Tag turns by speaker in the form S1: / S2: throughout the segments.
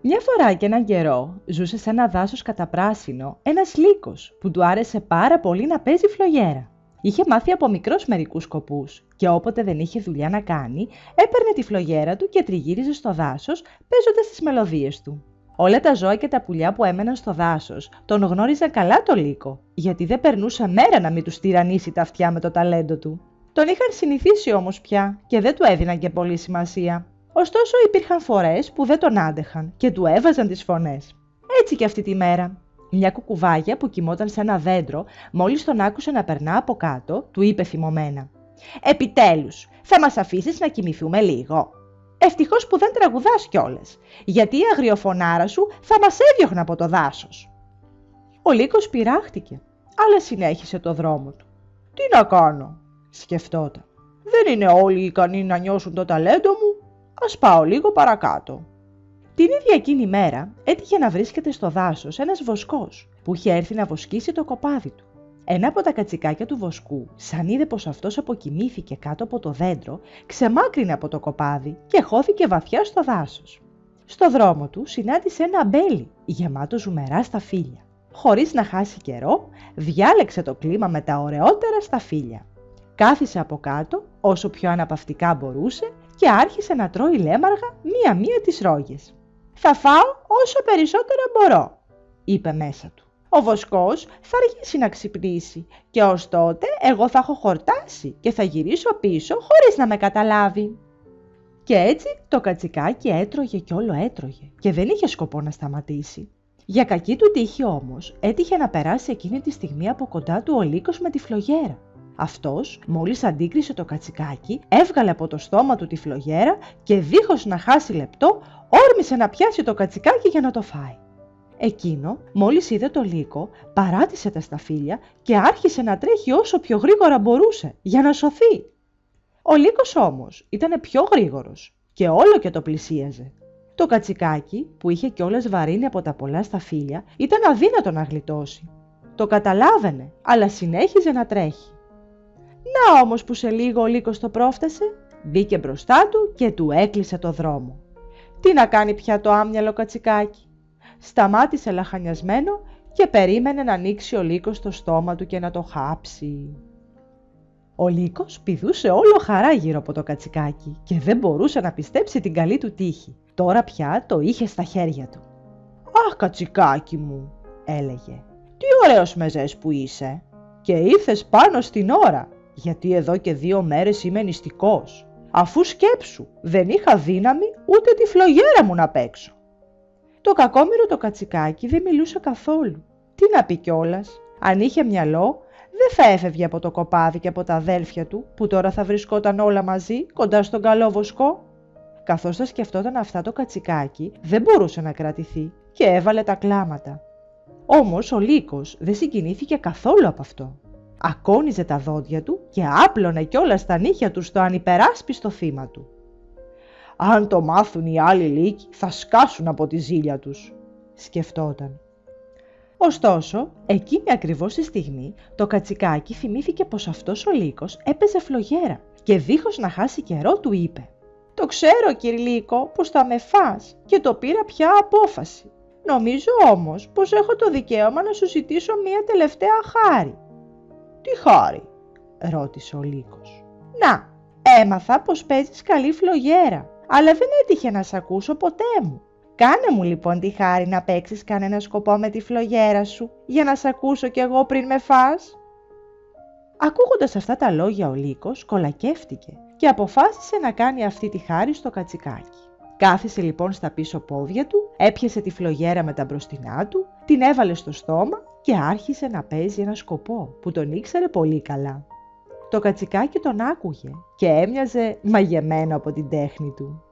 S1: Μια φορά και έναν καιρό ζούσε σε ένα δάσος καταπράσινο ένας λύκος που του άρεσε πάρα πολύ να παίζει φλογέρα. Είχε μάθει από μικρός μερικούς σκοπούς και όποτε δεν είχε δουλειά να κάνει, έπαιρνε τη φλογέρα του και τριγύριζε στο δάσος παίζοντας τις μελωδίες του. Όλα τα ζώα και τα πουλιά που έμεναν στο δάσος τον γνώριζαν καλά το λύκο, γιατί δεν περνούσε μέρα να μην τους τυραννίσει τα αυτιά με το ταλέντο του. Τον είχαν συνηθίσει όμως πια και δεν του έδιναν και πολύ σημασία. Ωστόσο υπήρχαν φορές που δεν τον άντεχαν και του έβαζαν τις φωνές. Έτσι και αυτή τη μέρα. Μια κουκουβάγια που κοιμόταν σε ένα δέντρο, μόλις τον άκουσε να περνά από κάτω, του είπε θυμωμένα: «Επιτέλους, θα μας αφήσεις να κοιμηθούμε λίγο? Ευτυχώς που δεν τραγουδάς κιόλας, γιατί η αγριοφωνάρα σου θα μας έδιωχνε από το δάσος». Ο λύκος πειράχτηκε, αλλά συνέχισε το δρόμο του. «Τι να κάνω?» σκεφτόταν. «Δεν είναι όλοι ικανοί να νιώσουν το ταλέντο μου, ας πάω λίγο παρακάτω». Την ίδια εκείνη μέρα έτυχε να βρίσκεται στο δάσος ένας βοσκός που είχε έρθει να βοσκήσει το κοπάδι του. Ένα από τα κατσικάκια του βοσκού, σαν είδε πως αυτός αποκοιμήθηκε κάτω από το δέντρο, ξεμάκρυνε από το κοπάδι και χώθηκε βαθιά στο δάσος. Στο δρόμο του συνάντησε ένα αμπέλι γεμάτο ζουμερά σταφύλια. Χωρίς να χάσει καιρό, διάλεξε το κλίμα με τα ωραιότερα σταφύλια. Κάθισε από κάτω όσο πιο αναπαυτικά μπορούσε και άρχισε να τρώει λέμαργα μία-μία τις ρόγες. «Θα φάω όσο περισσότερο μπορώ», είπε μέσα του. «Ο βοσκός θα αργήσει να ξυπνήσει και ως τότε εγώ θα έχω χορτάσει και θα γυρίσω πίσω χωρίς να με καταλάβει». Και έτσι το κατσικάκι έτρωγε κι όλο έτρωγε και δεν είχε σκοπό να σταματήσει. Για κακή του τύχη όμως έτυχε να περάσει εκείνη τη στιγμή από κοντά του ο λύκος με τη φλογέρα. Αυτός, μόλις αντίκρισε το κατσικάκι, έβγαλε από το στόμα του τη φλογέρα και δίχως να χάσει λεπτό, όρμησε να πιάσει το κατσικάκι για να το φάει. Εκείνο, μόλις είδε το λύκο, παράτησε τα σταφύλια και άρχισε να τρέχει όσο πιο γρήγορα μπορούσε για να σωθεί. Ο λύκος όμως ήταν πιο γρήγορος και όλο και το πλησίαζε. Το κατσικάκι, που είχε κιόλας βαρύνει από τα πολλά σταφύλια, ήταν αδύνατο να γλιτώσει. Το καταλάβαινε, αλλά συνέχιζε να τρέχει. Να όμως που σε λίγο ο λύκος το πρόφτασε, μπήκε μπροστά του και του έκλεισε το δρόμο. Τι να κάνει πια το άμυαλο κατσικάκι? Σταμάτησε λαχανιασμένο και περίμενε να ανοίξει ο λύκος το στόμα του και να το χάψει. Ο λύκος πηδούσε όλο χαρά γύρω από το κατσικάκι και δεν μπορούσε να πιστέψει την καλή του τύχη. Τώρα πια το είχε στα χέρια του. «Αχ, κατσικάκι μου», έλεγε, «τι ωραίος μεζές που είσαι και ήρθες πάνω στην ώρα, γιατί εδώ και 2 μέρες είμαι νηστικός. Αφού σκέψου, δεν είχα δύναμη ούτε τη φλογέρα μου να παίξω». Το κακόμοιρο το κατσικάκι δεν μιλούσε καθόλου. Τι να πει κιόλας? Αν είχε μυαλό, δεν θα έφευγε από το κοπάδι και από τα αδέλφια του, που τώρα θα βρισκόταν όλα μαζί κοντά στον καλό βοσκό. Καθώς τα σκεφτόταν αυτά το κατσικάκι, δεν μπορούσε να κρατηθεί και έβαλε τα κλάματα. Όμως ο λύκος δεν συγκινήθηκε καθόλου από αυτό. Ακόνιζε τα δόντια του και άπλωνε κιόλας τα νύχια του στο ανυπεράσπιστο θύμα του. «Αν το μάθουν οι άλλοι λύκοι θα σκάσουν από τη ζήλια τους», σκεφτόταν. Ωστόσο, εκείνη ακριβώς τη στιγμή το κατσικάκι θυμήθηκε πως αυτός ο λύκος έπαιζε φλογέρα και δίχως να χάσει καιρό του είπε: «Το ξέρω, κύριε Λύκο, πως θα με φας και το πήρα πια απόφαση. Νομίζω όμως πως έχω το δικαίωμα να σου ζητήσω μία τελευταία χάρη». «Τι χάρη?» ρώτησε ο λύκος. «Να, έμαθα πως παίζεις καλή φλογέρα, αλλά δεν έτυχε να σ' ακούσω ποτέ μου. Κάνε μου λοιπόν τη χάρη να παίξεις κανένα σκοπό με τη φλογέρα σου, για να σ' ακούσω κι εγώ πριν με φας». Ακούγοντας αυτά τα λόγια ο λύκος κολακεύτηκε και αποφάσισε να κάνει αυτή τη χάρη στο κατσικάκι. Κάθισε λοιπόν στα πίσω πόδια του, έπιασε τη φλογέρα με τα μπροστινά του, την έβαλε στο στόμα και άρχισε να παίζει ένα σκοπό που τον ήξερε πολύ καλά. Το κατσικάκι τον άκουγε και έμοιαζε μαγεμένο από την τέχνη του.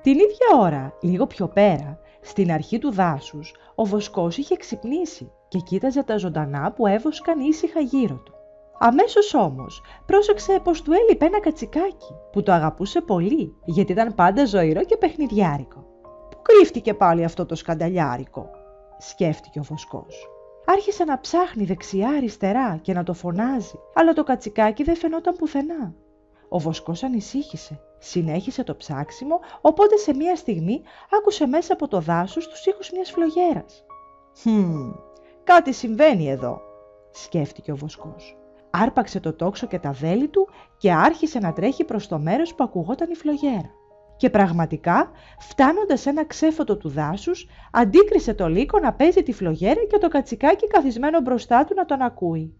S1: Την ίδια ώρα, λίγο πιο πέρα, στην αρχή του δάσους, ο βοσκός είχε ξυπνήσει και κοίταζε τα ζωντανά που έβοσκαν ήσυχα γύρω του. Αμέσως όμως πρόσεξε πως του έλειπε ένα κατσικάκι που το αγαπούσε πολύ, γιατί ήταν πάντα ζωηρό και παιχνιδιάρικο. «Πού κρύφτηκε πάλι αυτό το σκανταλιάρικο?» σκέφτηκε ο βοσκός. Άρχισε να ψάχνει δεξιά αριστερά και να το φωνάζει, αλλά το κατσικάκι δεν φαινόταν πουθενά. Ο Βοσκός ανησύχησε. Συνέχισε το ψάξιμο, οπότε σε μία στιγμή άκουσε μέσα από το δάσος τους ήχους μιας φλογέρας. Κάτι συμβαίνει εδώ, σκέφτηκε ο Βοσκός. Άρπαξε το τόξο και τα βέλη του και άρχισε να τρέχει προς το μέρος που ακουγόταν η φλογέρα. Και πραγματικά, φτάνοντας σε ένα ξέφωτο του δάσους, αντίκρισε το λύκο να παίζει τη φλογέρα και το κατσικάκι καθισμένο μπροστά του να τον ακούει.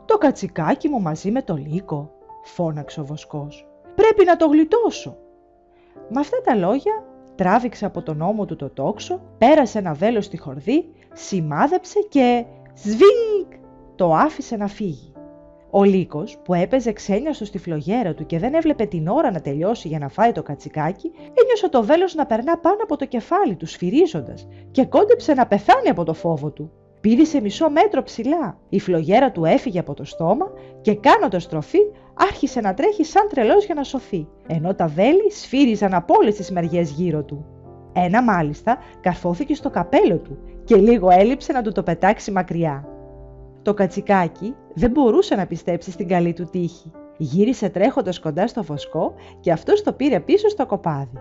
S1: «Το κατσικάκι μου μαζί με το λύκο», φώναξε ο Βοσκός. «Πρέπει να το γλιτώσω». Με αυτά τα λόγια τράβηξε από τον ώμο του το τόξο, πέρασε ένα βέλος στη χορδή, σημάδεψε και σβίνγκ το άφησε να φύγει. Ο λύκος, που έπαιζε ξένιαστο στη φλογέρα του και δεν έβλεπε την ώρα να τελειώσει για να φάει το κατσικάκι, ένιωσε το βέλος να περνά πάνω από το κεφάλι του σφυρίζοντας και κόντεψε να πεθάνει από το φόβο του. Πήδησε μισό μέτρο ψηλά. Η φλογέρα του έφυγε από το στόμα και κάνοντας στροφή άρχισε να τρέχει σαν τρελός για να σωθεί, ενώ τα βέλη σφύριζαν από όλες τις μεριές γύρω του. Ένα μάλιστα καρφώθηκε στο καπέλο του και λίγο έλειψε να του το πετάξει μακριά. Το κατσικάκι δεν μπορούσε να πιστέψει στην καλή του τύχη. Γύρισε τρέχοντας κοντά στο Βοσκό και αυτός το πήρε πίσω στο κοπάδι.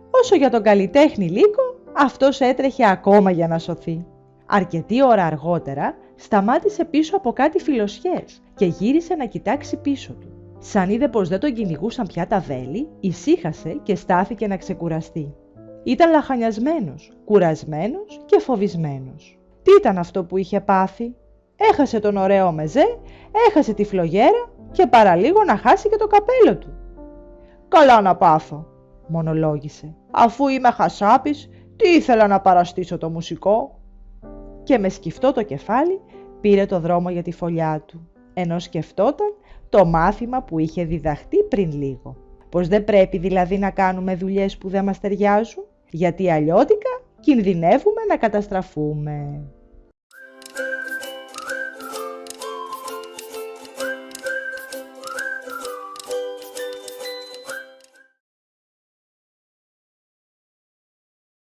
S1: Όσο για τον καλλιτέχνη λύκο, αυτός έτρεχε ακόμα για να σωθεί. Αρκετή ώρα αργότερα σταμάτησε πίσω από κάτι φιλοσιές και γύρισε να κοιτάξει πίσω του. Σαν είδε πως δεν τον κυνηγούσαν πια τα βέλη, ησύχασε και στάθηκε να ξεκουραστεί. Ήταν λαχανιασμένος, κουρασμένος και φοβισμένος. Τι ήταν αυτό που είχε πάθει? Έχασε τον ωραίο μεζέ, έχασε τη φλογέρα και παραλίγο να χάσει και το καπέλο του. «Καλά να πάθω», μονολόγησε. «Αφού είμαι χασάπης, τι ήθελα να παραστήσω το μουσικό». Και με σκυφτό το κεφάλι πήρε το δρόμο για τη φωλιά του, ενώ σκεφτόταν το μάθημα που είχε διδαχτεί πριν λίγο. Πως δεν πρέπει δηλαδή να κάνουμε δουλειές που δεν μας ταιριάζουν, γιατί αλλιώτικα κινδυνεύουμε να καταστραφούμε.